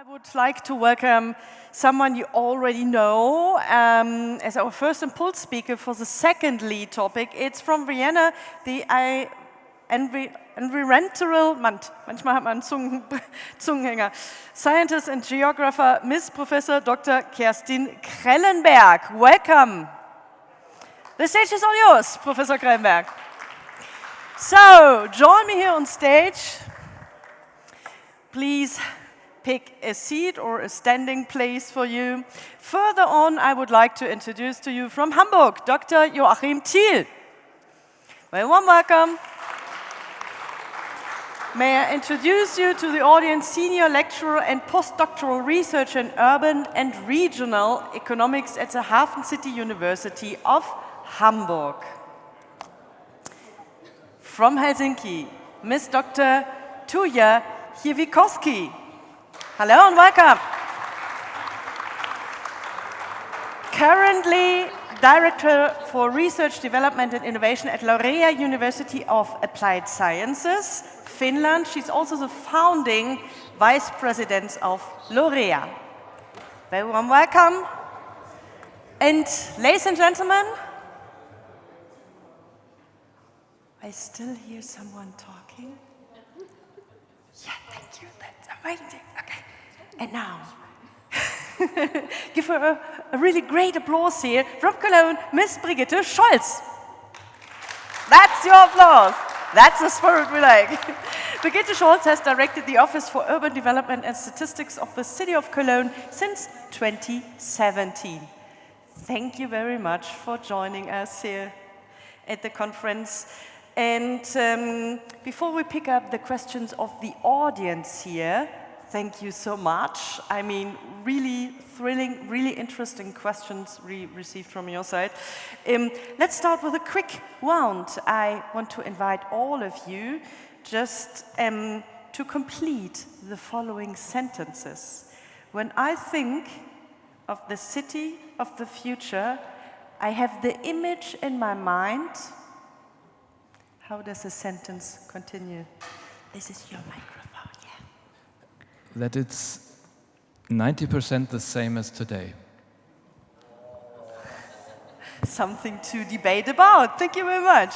I would like to welcome someone you already know as our first impulse speaker for the second lead topic. It's from Vienna, the environmental, manchmal hat man einen Zungenhänger, scientist and geographer, Miss Professor Dr. Kerstin Krellenberg. Welcome. The stage is all yours, Professor Krellenberg. So, join me here on stage. Please pick a seat or a standing place for you. Further on, I would like to introduce to you from Hamburg, Dr. Joachim Thiel. Very warm welcome. May I introduce you to the audience, Senior Lecturer and Postdoctoral Research in Urban and Regional Economics at the Hafen City University of Hamburg. From Helsinki, Miss Dr. Tuija Hirvikoski. Hello and welcome. Currently Director for Research, Development and Innovation at Laurea University of Applied Sciences, Finland. She's also the founding Vice President of Laurea. Very warm welcome. And ladies and gentlemen, I still hear someone talking. Yeah, thank you, that's amazing. Okay, and now, give her a really great applause here from Cologne, Miss Brigitte Schultz. That's your applause. That's the spirit we like. Brigitte Schultz has directed the Office for Urban Development and Statistics of the City of Cologne since 2017. Thank you very much for joining us here at the conference. And before we pick up the questions of the audience here, thank you so much. I mean, really thrilling, really interesting questions we received from your side. Let's start with a quick round. I want to invite all of you just to complete the following sentences. When I think of the city of the future, I have the image in my mind. How does the sentence continue? This is your microphone, yeah. That it's 90% the same as today. Something to debate about. Thank you very much.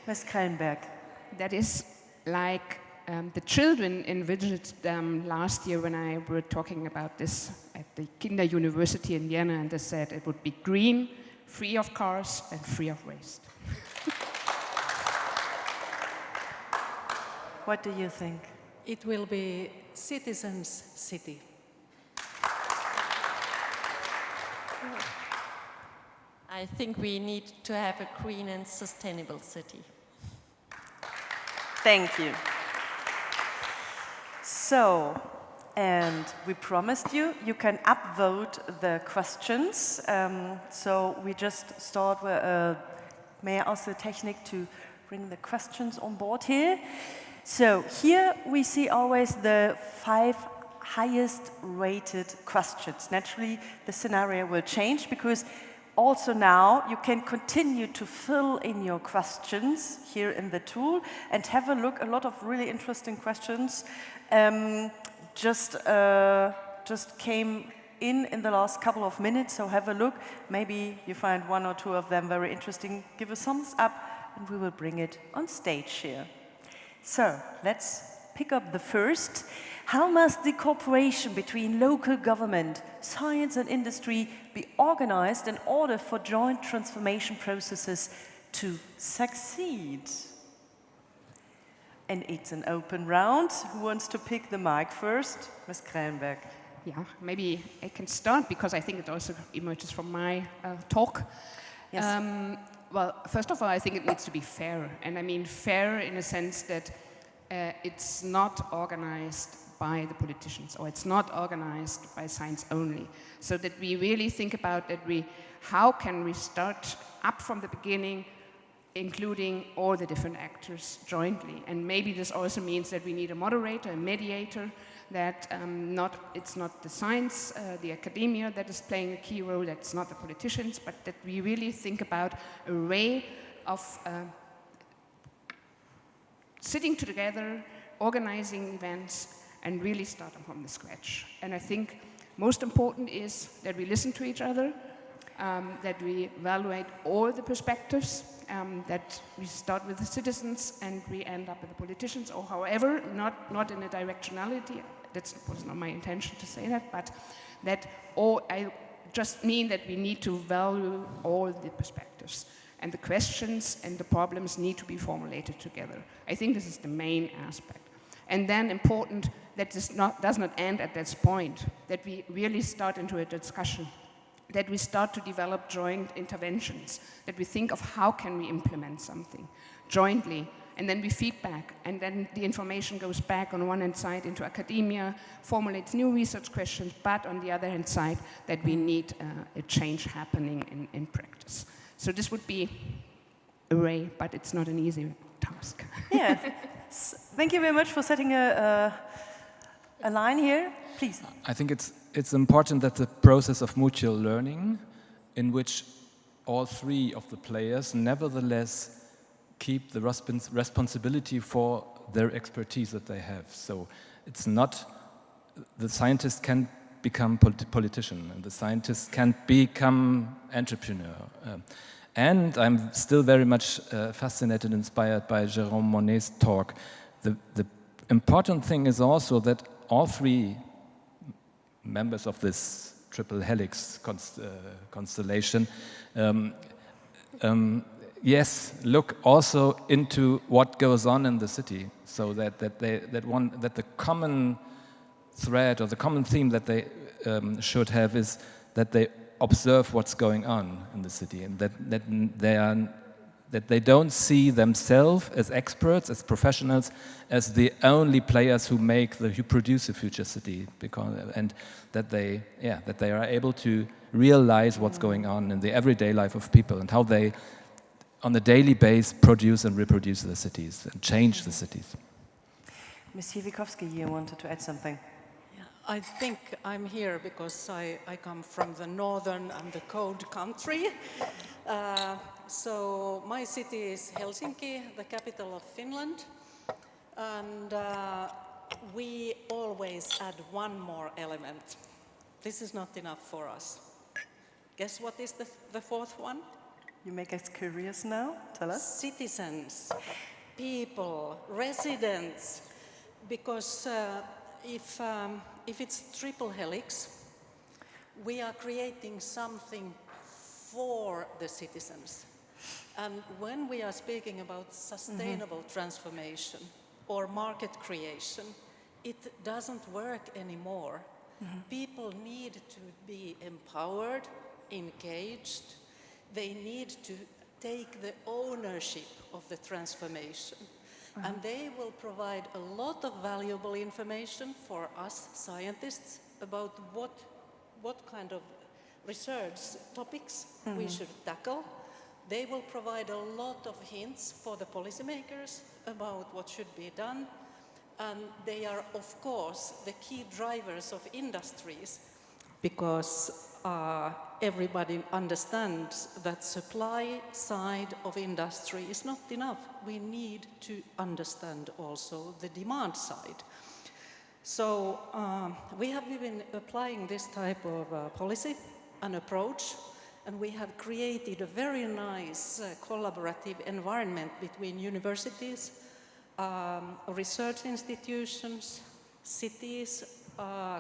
Ms. Krellenberg. That is like the children envisaged last year when I were talking about this at the Kinder University in Vienna, and they said it would be green, free of cars, and free of waste. What do you think? It will be citizens' city. I think we need to have a green and sustainable city. Thank you. So, and we promised you can upvote the questions. So we just start with, may I ask the technique to bring the questions on board here? So here we see always the 5 highest rated questions. Naturally, the scenario will change because also now you can continue to fill in your questions here in the tool and have a look. A lot of really interesting questions just came in the last couple of minutes, so have a look. Maybe you find 1 or 2 of them very interesting. Give a thumbs up and we will bring it on stage here. So, let's pick up the first. How must the cooperation between local government, science and industry be organized in order for joint transformation processes to succeed? And it's an open round. Who wants to pick the mic first? Ms. Krellenberg. Yeah, maybe I can start because I think it also emerges from my talk. Yes. Well, first of all, I think it needs to be fair. And I mean fair in a sense that it's not organized by the politicians, or it's not organized by science only. So that we really think about that how can we start up from the beginning, including all the different actors jointly. And maybe this also means that we need a moderator, a mediator, that it's not the science, the academia that is playing a key role, that's not the politicians, but that we really think about a way of sitting together, organizing events, and really start from the scratch. And I think most important is that we listen to each other, that we evaluate all the perspectives, that we start with the citizens and we end up with the politicians, or however, not in a directionality. That was not my intention to say that, but that I just mean that we need to value all the perspectives. And the questions and the problems need to be formulated together. I think this is the main aspect. And then important that this does not end at this point, that we really start into a discussion, that we start to develop joint interventions, that we think of how can we implement something jointly, and then we feedback, and then the information goes back on one hand side into academia, formulates new research questions, but on the other hand side, that we need a change happening in practice. So this would be a way, but it's not an easy task. Yeah. Thank you very much for setting a line here. Please. I think it's important that the process of mutual learning, in which all three of the players nevertheless keep the responsibility for their expertise that they have. So it's not, the scientist can't become politician, and the scientist can't become entrepreneur. And I'm still very much fascinated, inspired by Jérôme Monnet's talk. The important thing is also that all three members of this triple helix constellation, yes, look also into what goes on in the city, so that the common thread or the common theme that they should have is that they observe what's going on in the city, and that they don't see themselves as experts, as professionals, as the only players who produce a future city, and that they are able to realize what's going on in the everyday life of people and how they, on a daily basis, produce and reproduce the cities and change the cities. Ms. Hirvikoski, you wanted to add something. I think I'm here because I come from the northern and the cold country. So my city is Helsinki, the capital of Finland. And we always add one more element. This is not enough for us. Guess what is the fourth one? You make us curious now. Tell us. Citizens, people, residents. Because if it's triple helix, we are creating something for the citizens. And when we are speaking about sustainable transformation or market creation, it doesn't work anymore. People need to be empowered, engaged. They need to take the ownership of the transformation. And they will provide a lot of valuable information for us scientists about what kind of research topics we should tackle. They will provide a lot of hints for the policymakers about what should be done. And they are, of course, the key drivers of industries, because everybody understands that supply side of industry is not enough. We need to understand also the demand side. So we have been applying this type of policy and approach, and we have created a very nice collaborative environment between universities, research institutions, cities,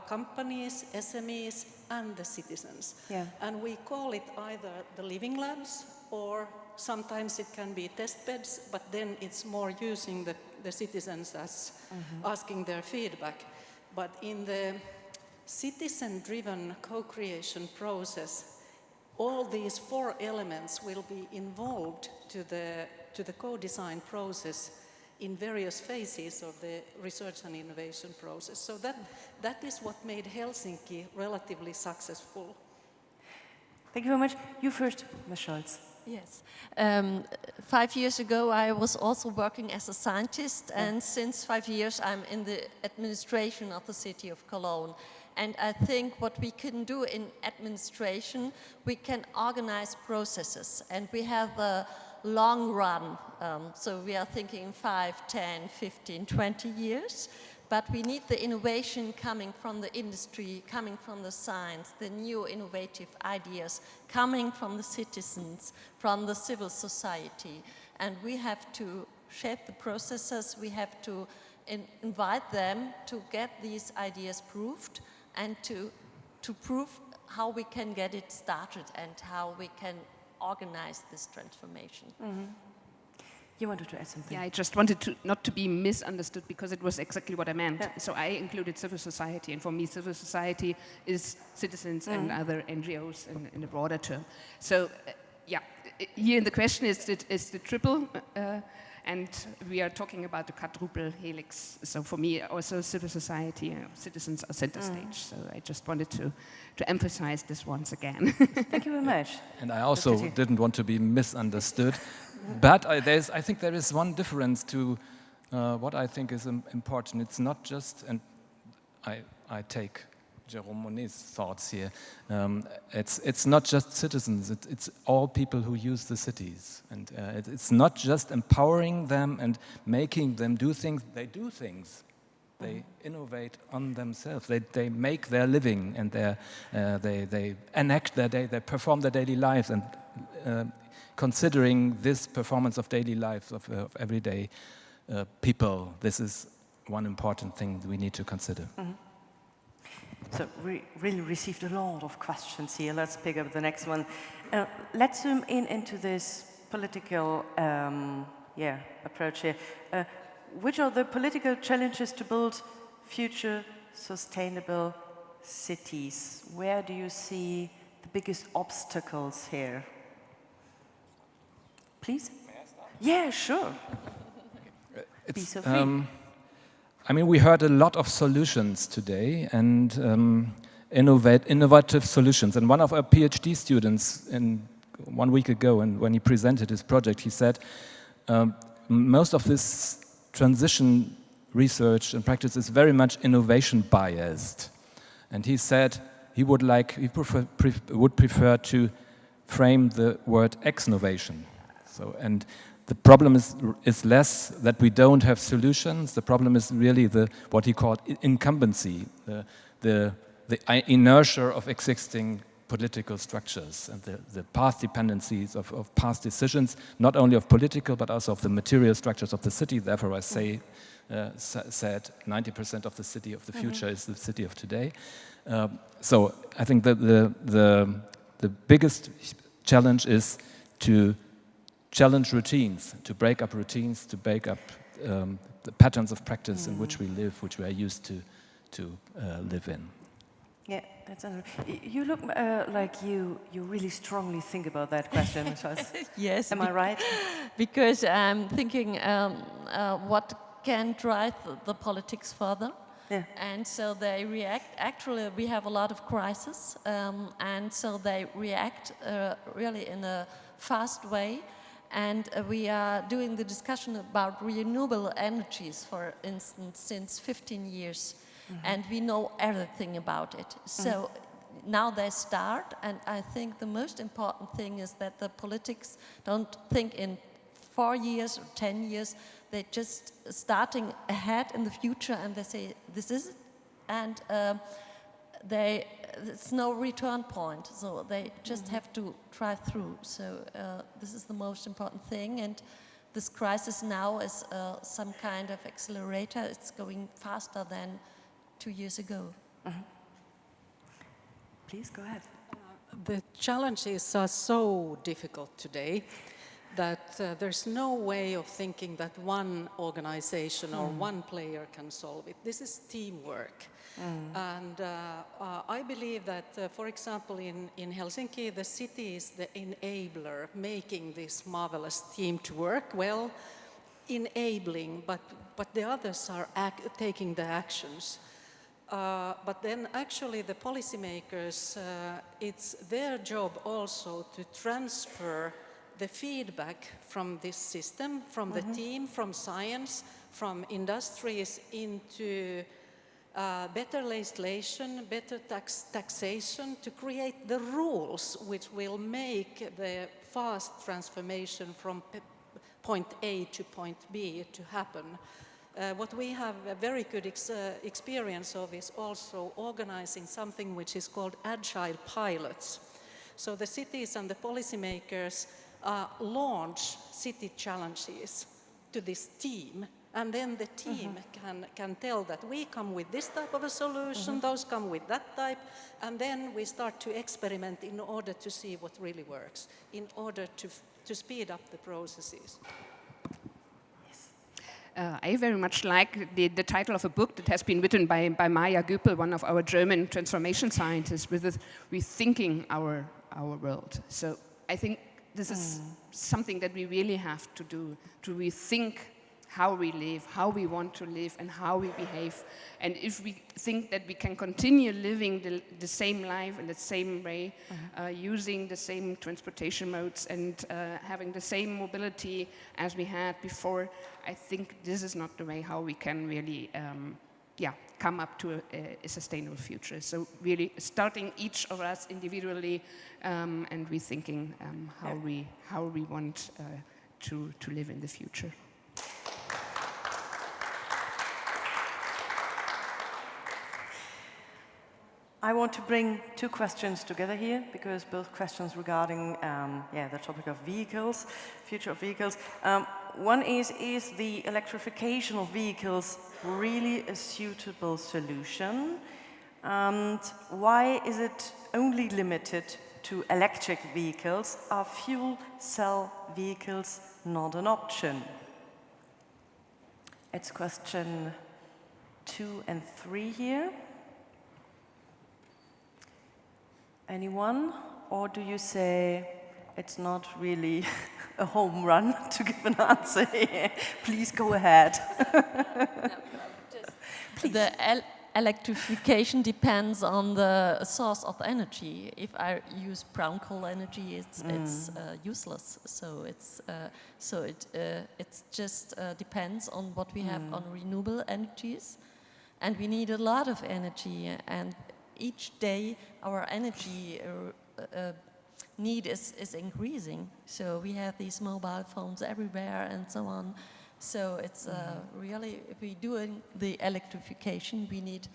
companies, SMEs, and the citizens. Yeah. And we call it either the living labs, or sometimes it can be test beds, but then it's more using the citizens as asking their feedback. But in the citizen-driven co-creation process, all these four elements will be involved to the co-design process in various phases of the research and innovation process. So that is what made Helsinki relatively successful. Thank you very much. You first, Ms. Schultz. Yes. 5 years ago, I was also working as a scientist, and since 5 years, I'm in the administration of the city of Cologne. And I think what we can do in administration, we can organize processes, and we have a long run. So we are thinking 5, 10, 15, 20 years But we need the innovation coming from the industry, coming from the science, the new innovative ideas coming from the citizens, from the civil society. And we have to shape the processes, we have to invite them to get these ideas proved and to prove how we can get it started and how we can organize this transformation. You wanted to add something? Yeah, I just wanted to not to be misunderstood because it was exactly what I meant. So I included civil society, and for me, civil society is citizens and other NGOs in a broader term. So, here in the question is the triple, and we are talking about the quadruple helix. So for me, also civil society, citizens are center stage. So I just wanted to emphasize this once again. Thank you very much. And I also didn't want to be misunderstood. But I think there is one difference to what I think is important. It's not just, and I take Jérôme Monnet's thoughts here. It's not just citizens, it's all people who use the cities. And it's not just empowering them and making them do things, they do things. They innovate on themselves. They make their living and they enact their day, they perform their daily lives. And considering this performance of daily lives of everyday people, this is one important thing we need to consider. So we really received a lot of questions here. Let's pick up the next one. Let's zoom into this political approach here. Which are the political challenges to build future sustainable cities? Where do you see the biggest obstacles here? Please? May I start? Yeah, sure. Be so free. I mean, we heard a lot of solutions today and innovative solutions. And one of our PhD students 1 week ago, and when he presented his project, he said most of this transition research and practice is very much innovation biased. And he said he would prefer to frame the word ex-novation. So, and the problem is less that we don't have solutions. The problem is really what he called incumbency, the inertia of existing political structures and the past dependencies of past decisions, not only of political but also of the material structures of the city. Therefore, I said 90% of the city of the future is the city of today. So I think that the biggest challenge is to challenge routines, to break up routines, to break up the patterns of practice in which we live, which we are used to live in. Yeah, that's you look like you really strongly think about that question. Yes. Am I right? Because I'm thinking what can drive the politics further. Yeah. And so they react. Actually, we have a lot of crises, and so they react really in a fast way. And we are doing the discussion about renewable energies, for instance, since 15 years. And we know everything about it. So now they start, and I think the most important thing is that the politics don't think in 4 years or 10 years. They're just starting ahead in the future, and they say, this is it. And it's no return point, so they just have to try through. So this is the most important thing, and this crisis now is some kind of accelerator. It's going faster than 2 years ago. Please go ahead. The challenges are so difficult today that there's no way of thinking that one organization or one player can solve it. This is teamwork. And I believe that, for example, in Helsinki, the city is the enabler, making this marvelous team to work well, enabling, but the others are taking the actions. But then actually the policymakers, it's their job also to transfer the feedback from this system, from the team, from science, from industries into better legislation, better taxation, to create the rules which will make the fast transformation from point A to point B to happen. what we have a very good experience of is also organizing something which is called Agile Pilots. So the cities and the policymakers launch city challenges to this team, and then the team can tell that we come with this type of a solution, those come with that type, and then we start to experiment in order to see what really works, in order to speed up the processes. I very much like the title of a book that has been written by Maya Göpel, one of our German transformation scientists, with rethinking our world. So I think this is something that we really have to do, to rethink how we live, how we want to live, and how we behave. And if we think that we can continue living the same life in the same way, using the same transportation modes and having the same mobility as we had before, I think this is not the way how we can really come up to a sustainable future. So really starting each of us individually and rethinking how we want to live in the future. I want to bring two questions together here, because both questions regarding the topic of vehicles, future of vehicles. One is the electrification of vehicles really a suitable solution? And why is it only limited to electric vehicles? Are fuel cell vehicles not an option? It's question 2 and 3 here. Anyone? Or do you say it's not really a home run to give an answer here? Please go ahead. The electrification depends on the source of energy. If I use brown coal energy, it's useless. So it just depends on what we have on renewable energies, and we need a lot of energy. And each day our energy need is increasing. So we have these mobile phones everywhere and so on. So it's really, if we're doing the electrification, we need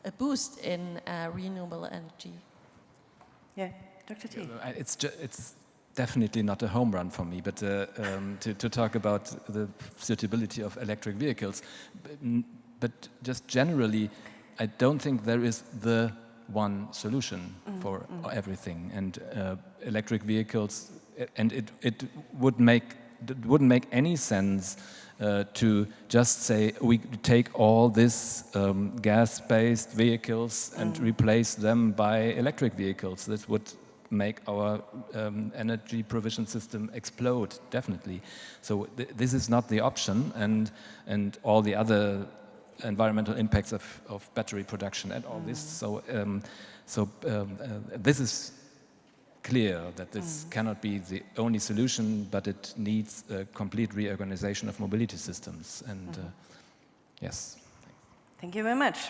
a boost in renewable energy. Yeah, Dr. Thiel. It's definitely not a home run for me, but to talk about the suitability of electric vehicles. But just generally, I don't think there is the one solution for everything, and electric vehicles, and it wouldn't make any sense to just say we take all these gas-based vehicles and replace them by electric vehicles. This would make our energy provision system explode, definitely. So this is not the option, and all the other environmental impacts of battery production and all this. So this is clear that this cannot be the only solution, but it needs a complete reorganization of mobility systems. And yes. Thank you very much.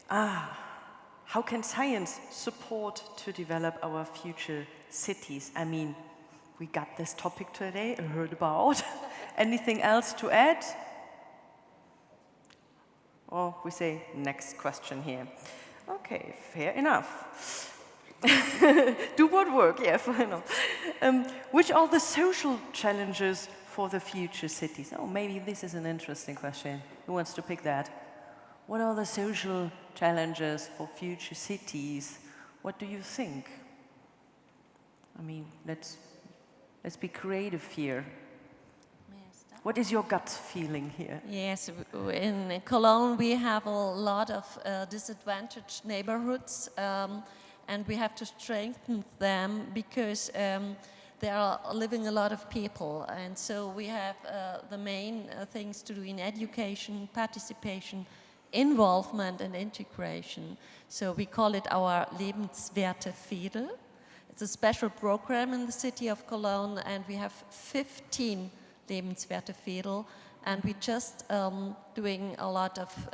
How can science support to develop our future cities? I mean, we got this topic today, I heard about. Anything else to add? Or we say, next question here. Okay, fair enough. Do what work, yeah, fair enough. Which are the social challenges for the future cities? Oh, maybe this is an interesting question. Who wants to pick that? What are the social challenges for future cities? What do you think? I mean, let's be creative here. What is your gut feeling here? Yes, in Cologne we have a lot of disadvantaged neighborhoods, and we have to strengthen them because there are living a lot of people, and so we have the main things to do in education, participation, involvement and integration. So we call it our lebenswerte Viertel. It's a special program in the city of Cologne, and we have 15 lebenswerte Viertel, and we just doing a lot of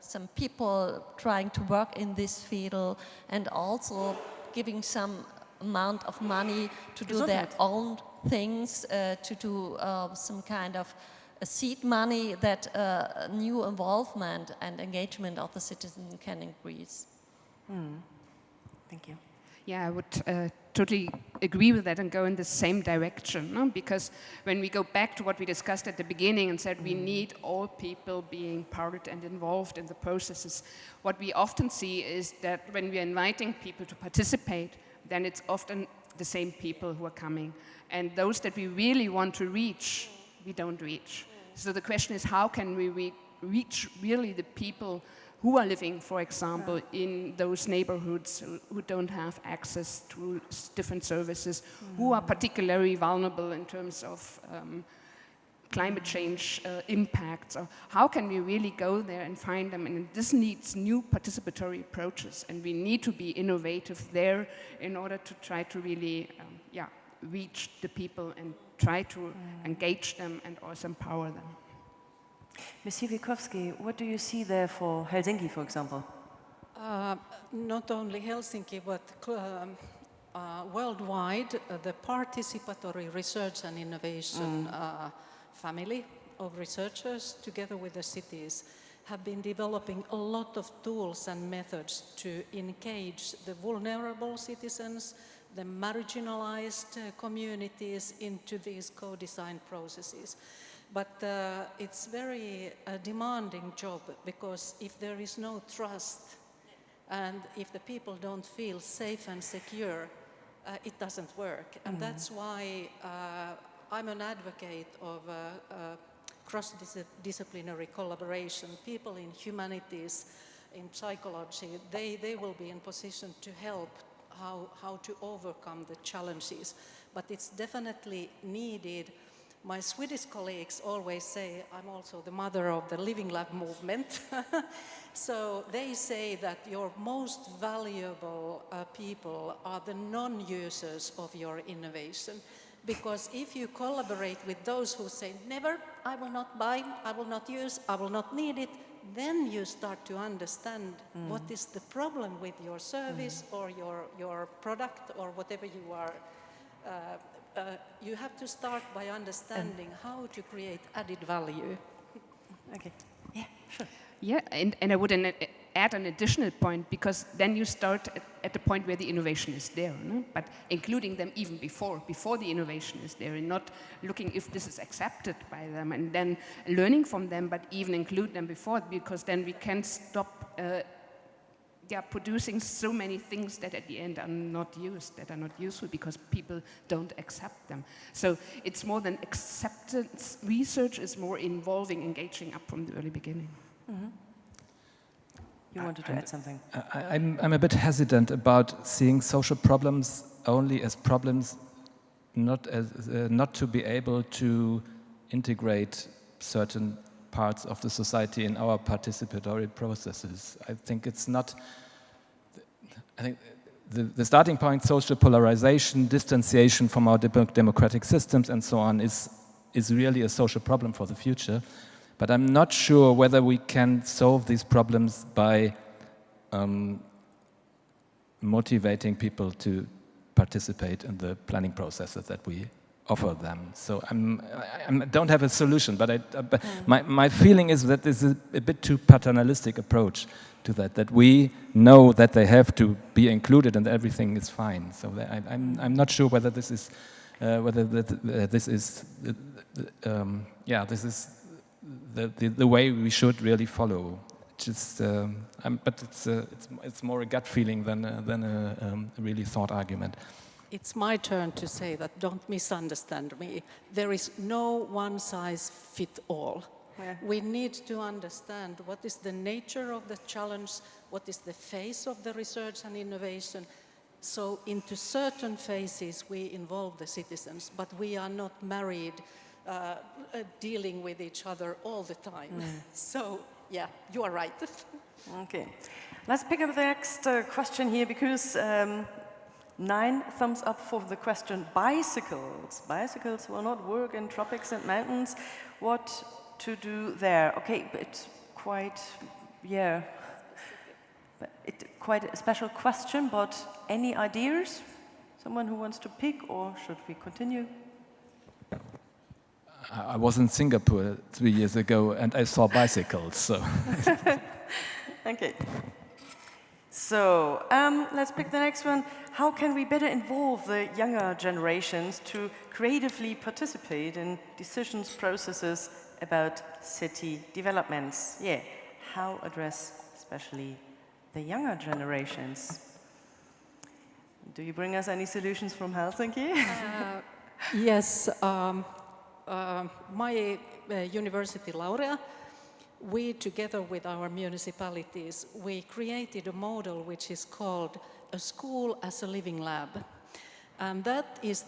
some people trying to work in this Viertel, and also giving some amount of money to do their own things, to do some kind of seed money that new involvement and engagement of the citizen can increase. Thank you. Yeah, I would totally agree with that and go in the same direction, no? Because when we go back to what we discussed at the beginning and said we need all people being part and involved in the processes, what we often see is that when we're inviting people to participate, then it's often the same people who are coming. And those that we really want to reach, we don't reach. So the question is, how can we reach really the people who are living, for example, in those neighborhoods who don't have access to different services, who are particularly vulnerable in terms of climate change impacts? Or how can we really go there and find them? And this needs new participatory approaches, and we need to be innovative there in order to try to really reach the people and try to engage them and also empower them. Ms. Hirvikoski, what do you see there for Helsinki, for example? Not only Helsinki, but worldwide, the participatory research and innovation family of researchers, together with the cities, have been developing a lot of tools and methods to engage the vulnerable citizens, the marginalized communities into these co-design processes. But it's very demanding job, because if there is no trust and if the people don't feel safe and secure, it doesn't work. And that's why I'm an advocate of cross-disciplinary collaboration. People in humanities, in psychology, they will be in position to help how to overcome the challenges. But it's definitely needed. My Swedish colleagues always say I'm also the mother of the Living Lab movement. So they say that your most valuable people are the non-users of your innovation. Because if you collaborate with those who say, never, I will not buy, I will not use, I will not need it, then you start to understand what is the problem with your service or your product or whatever you are. You have to start by understanding how to create added value. Okay. Yeah, sure. Yeah, and I would add an additional point, because then you start at the point where the innovation is there, no? But including them even before the innovation is there, and not looking if this is accepted by them and then learning from them, but even include them before, because then we can stop producing so many things that at the end are not used, that are not useful because people don't accept them. So it's more than acceptance. Research is more involving, engaging up from the early beginning. You wanted to add something? I'm a bit hesitant about seeing social problems only as problems, not to be able to integrate certain parts of the society in our participatory processes. I think it's not. I think the starting point, social polarization, distanciation from our democratic systems, and so on, is really a social problem for the future. But I'm not sure whether we can solve these problems by motivating people to participate in the planning processes that we offer them. So I don't have a solution, but my feeling is that this is a bit too paternalistic approach to that we know that they have to be included and everything is fine. So I'm not sure whether this is this is the way we should really follow. But it's more a gut feeling than a really thought argument. It's my turn to say that, don't misunderstand me. There is no one size fit all. Yeah. We need to understand what is the nature of the challenge, what is the phase of the research and innovation. So into certain phases we involve the citizens, but we are not married dealing with each other all the time. So yeah, you are right. Okay. Let's pick up the next question here, because 9 thumbs up for the question, bicycles. Bicycles will not work in tropics and mountains. What to do there? Okay, it's quite, quite a special question, but any ideas? Someone who wants to pick, or should we continue? I was in Singapore 3 years ago and I saw bicycles, so. Okay. So let's pick the next one. How can we better involve the younger generations to creatively participate in decisions processes about city developments? Yeah, how address especially the younger generations? Do you bring us any solutions from Helsinki? Yes, my university laurea, we together with our municipalities, we created a model which is called a school as a living lab. And that is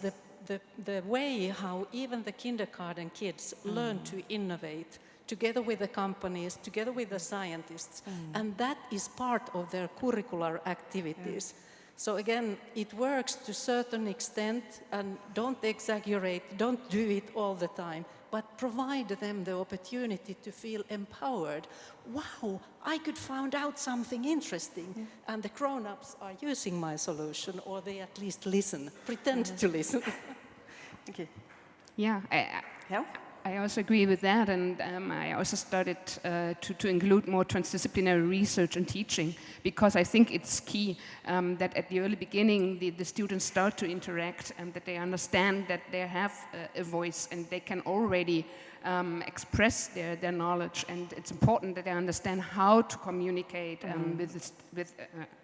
the way how even the kindergarten kids learn to innovate together with the companies, together with the scientists. And that is part of their curricular activities. So again, it works to a certain extent, and don't exaggerate, don't do it all the time, but provide them the opportunity to feel empowered. Wow, I could find out something interesting, and the grown-ups are using my solution, or they at least listen, pretend to listen. Okay. Yeah, Yeah? I also agree with that, and I also started to include more transdisciplinary research and teaching, because I think it's key that at the early beginning the students start to interact and that they understand that they have a voice and they can already express their knowledge, and it's important that they understand how to communicate with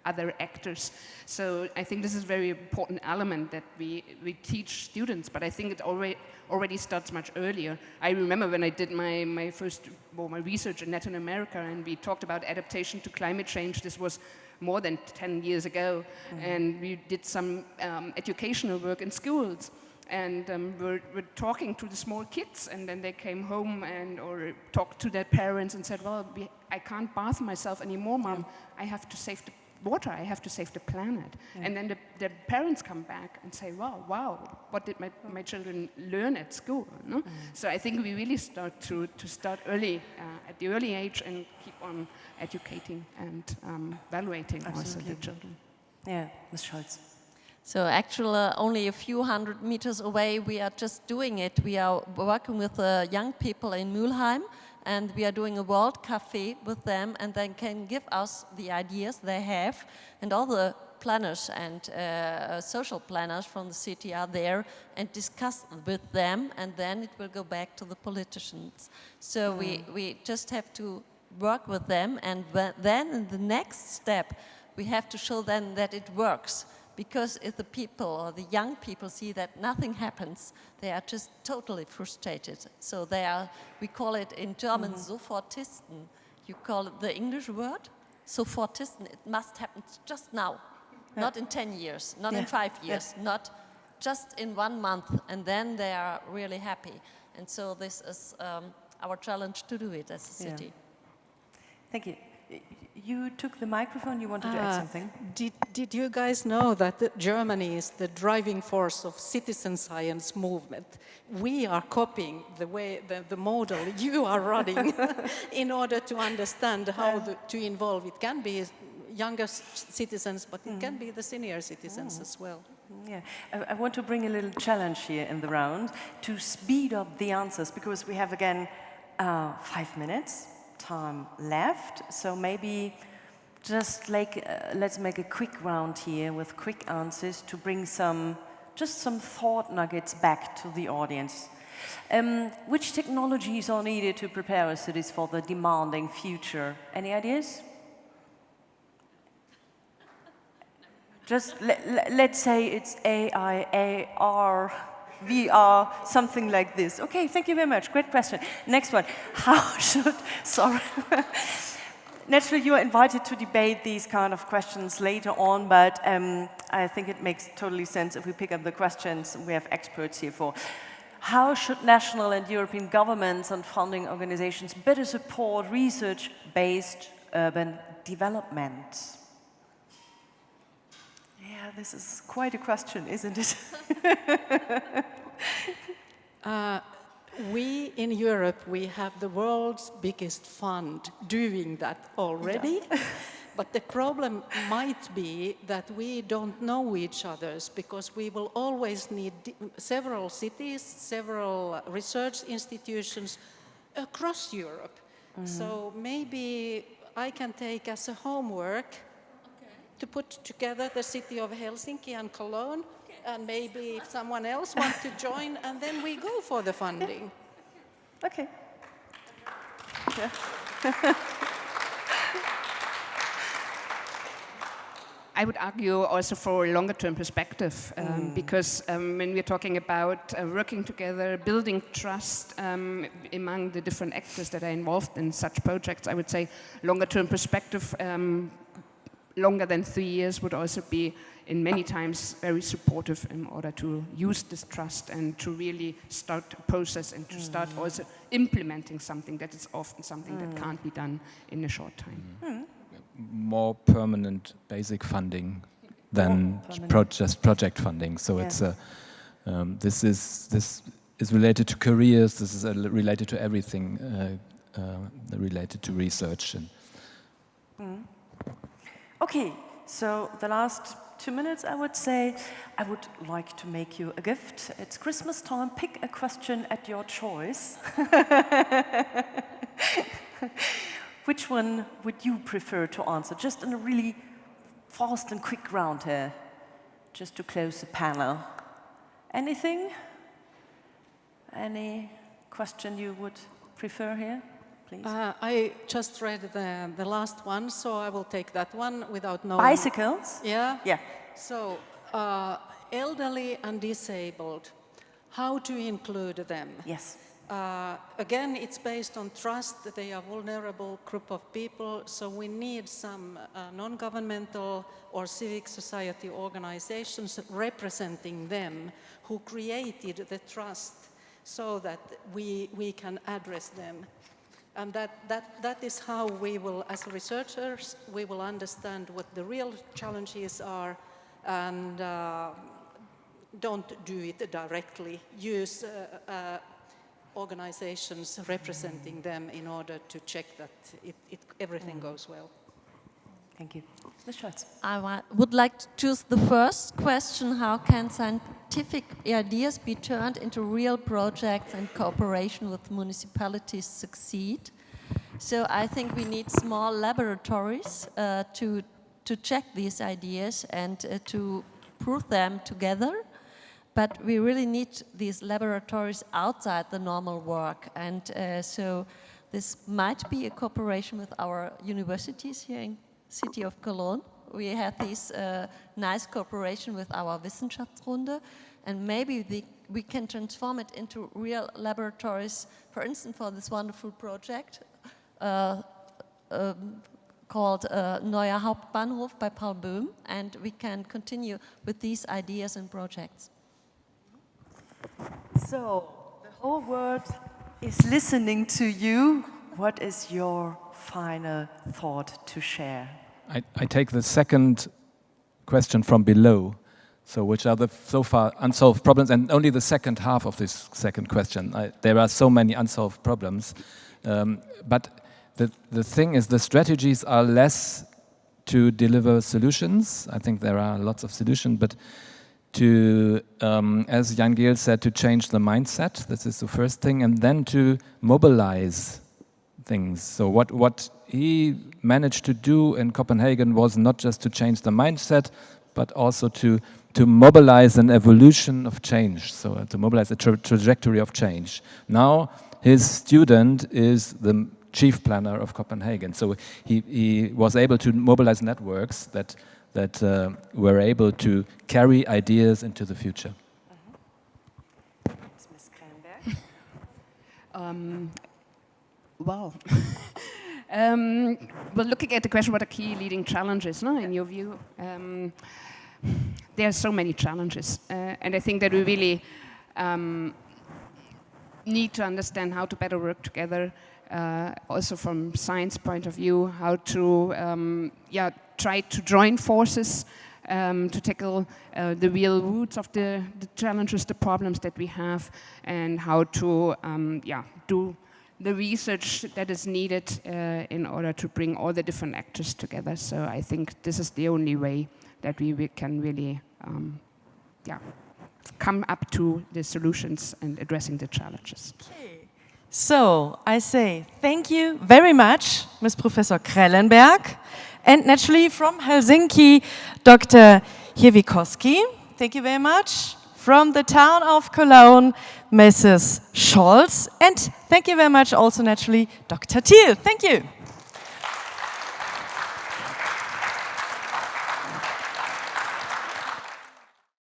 other actors. So I think this is a very important element that we teach students, but I think it already starts much earlier. I remember when I did my research in Latin America, and we talked about adaptation to climate change. This was more than 10 years ago, and we did some educational work in schools. And we're talking to the small kids, and then they came home or talked to their parents and said, well, I can't bath myself anymore, Mom. I have to save the water, I have to save the planet. And then the parents come back and say, wow, what did my children learn at school? No? So I think we really start to start early, at the early age, and keep on educating and evaluating also the children. Yeah, Ms. Schultz. So actually, only a few hundred meters away, we are just doing it. We are working with the young people in Mülheim, and we are doing a world cafe with them, and they can give us the ideas they have, and all the planners and social planners from the city are there and discuss with them, and then it will go back to the politicians. So we just have to work with them, and then in the next step, we have to show them that it works. Because if the people or the young people see that nothing happens, they are just totally frustrated. So they are, we call it in German, Sofortisten. You call it the English word? Sofortisten, it must happen just now. Not in 10 years, not in 5 years, not just in 1 month. And then they are really happy. And so this is our challenge to do it as a city. Thank you. You took the microphone, you wanted to add something? Did you guys know that Germany is the driving force of citizen science movement? We are copying the model you are running in order to understand how to involve. It can be younger citizens, but it can be the senior citizens as well. Yeah, I want to bring a little challenge here in the round to speed up the answers, because we have again 5 minutes. Time left, so maybe just like let's make a quick round here with quick answers to bring some thought nuggets back to the audience. Which technologies are needed to prepare our cities for the demanding future? Any ideas? Just let's say it's AI, AR, VR, something like this. Okay, thank you very much. Great question. Next one. Naturally, you are invited to debate these kind of questions later on, but I think it makes totally sense if we pick up the questions we have experts here for. How should national and European governments and funding organizations better support research-based urban development? Yeah, this is quite a question, isn't it? We in Europe, we have the world's biggest fund doing that already. But the problem might be that we don't know each other's, because we will always need several cities, several research institutions across Europe. So maybe I can take as a homework to put together the city of Helsinki and Cologne, and maybe if someone else wants to join, and then we go for the funding. Okay. Yeah. I would argue also for a longer-term perspective, because when we're talking about working together, building trust among the different actors that are involved in such projects, I would say longer-term perspective, longer than 3 years, would also be in many times very supportive in order to use this trust and to really start a process and to start also implementing something that is often something that can't be done in a short time. More permanent basic funding than just project funding. So it's this is related to careers. This is related to everything related to research. Okay, so the last 2 minutes, I would say, I would like to make you a gift. It's Christmas time. Pick a question at your choice. Which one would you prefer to answer? Just in a really fast and quick round here, just to close the panel. Anything? Any question you would prefer here, please? I just read the last one, so I will take that one without knowing. Bicycles? Yeah? Yeah. So, elderly and disabled, how to include them? Yes. Again, it's based on trust. They are a vulnerable group of people, so we need some non-governmental or civic society organizations representing them who created the trust so that we can address them. And that is how we will, as researchers, we will understand what the real challenges are and don't do it directly. Use organizations representing them in order to check that everything goes well. Thank you. Ms. Schultz. I would like to choose the first question: how can scientific ideas be turned into real projects and cooperation with municipalities succeed? So I think we need small laboratories to check these ideas and to prove them together. But we really need these laboratories outside the normal work. And so this might be a cooperation with our universities here in the city of Cologne. We have this nice cooperation with our Wissenschaftsrunde. And maybe we can transform it into real laboratories, for instance, for this wonderful project called Neuer Hauptbahnhof by Paul Böhm. And we can continue with these ideas and projects. So, the whole world is listening to you. What is your final thought to share? I take the second question from below. So, which are the so far unsolved problems? And only the second half of this second question. There are so many unsolved problems. But the thing is, the strategies are less to deliver solutions. I think there are lots of solutions, but to, as Jan Gehl said, to change the mindset. This is the first thing, and then to mobilize things. So what he managed to do in Copenhagen was not just to change the mindset, but also to mobilize an evolution of change. So to mobilize a trajectory of change. Now his student is the chief planner of Copenhagen. So he was able to mobilize networks that were able to carry ideas into the future. Ms. Krellenberg. Well, looking at the question, what are key leading challenges, no, in your view? There are so many challenges, and I think that we really need to understand how to better work together, also from science point of view, how to try to join forces to tackle the real roots of the challenges, the problems that we have, and how to do the research that is needed in order to bring all the different actors together. So I think this is the only way that we can really come up to the solutions and addressing the challenges. Okay. So I say thank you very much, Ms. Professor Krellenberg, and naturally from Helsinki, Dr. Hirvikoski. Thank you very much. From the town of Cologne, Mrs. Scholz, and thank you very much also naturally, Dr. Thiel. Thank you.